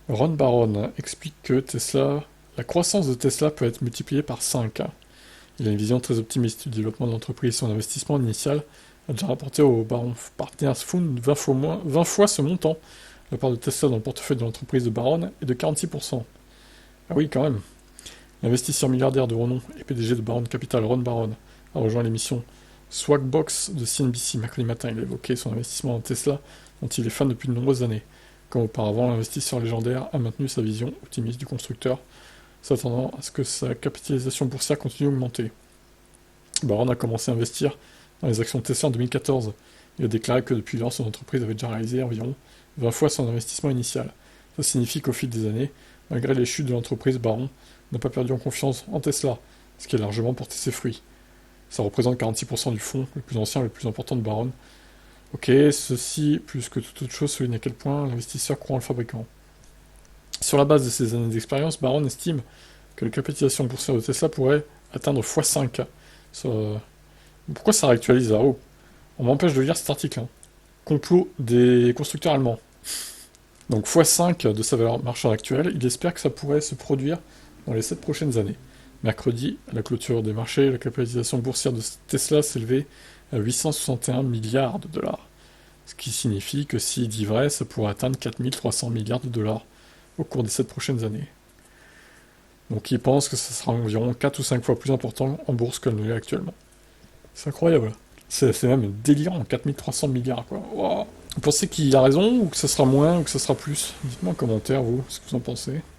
Ron Baron explique que la croissance de Tesla peut être multipliée par 5. Il a une vision très optimiste du développement de l'entreprise. Son investissement initial a déjà rapporté au Baron Partners Fund 20 fois ce montant. La part de Tesla dans le portefeuille de l'entreprise de Baron est de 46%. Ah oui, quand même. L'investisseur milliardaire de renom et PDG de Baron Capital, Ron Baron, a rejoint l'émission Swagbox de CNBC mercredi matin. Il a évoqué son investissement dans Tesla, dont il est fan depuis de nombreuses années. Comme auparavant, l'investisseur légendaire a maintenu sa vision optimiste du constructeur, s'attendant à ce que sa capitalisation boursière continue d'augmenter. Baron a commencé à investir dans les actions de Tesla en 2014. Il a déclaré que depuis lors, son entreprise avait déjà réalisé environ 20 fois son investissement initial. Ça signifie qu'au fil des années, malgré les chutes de l'entreprise, Baron n'a pas perdu en confiance en Tesla, ce qui a largement porté ses fruits. Ça représente 46% du fonds, le plus ancien et le plus important de Baron. Ok, ceci, plus que toute autre chose, souligne à quel point l'investisseur croit en le fabricant. Sur la base de ces années d'expérience, Baron estime que la capitalisation boursière de Tesla pourrait atteindre x5. Pourquoi ça réactualise là haut? On m'empêche de lire cet article, hein. Complot des constructeurs allemands. Donc x5 de sa valeur marchande actuelle, il espère que ça pourrait se produire dans les 7 prochaines années. Mercredi, à la clôture des marchés, la capitalisation boursière de Tesla s'élevait à 861 milliards de dollars. Ce qui signifie que s'il dit vrai, ça pourrait atteindre 4300 milliards de dollars au cours des 7 prochaines années. Donc il pense que ça sera environ 4 ou 5 fois plus important en bourse qu'elle ne l'est actuellement. C'est incroyable. C'est même délirant, 4300 milliards quoi. Wow. Vous pensez qu'il a raison, ou que ça sera moins, ou que ça sera plus? Dites-moi en commentaire, vous, ce que vous en pensez.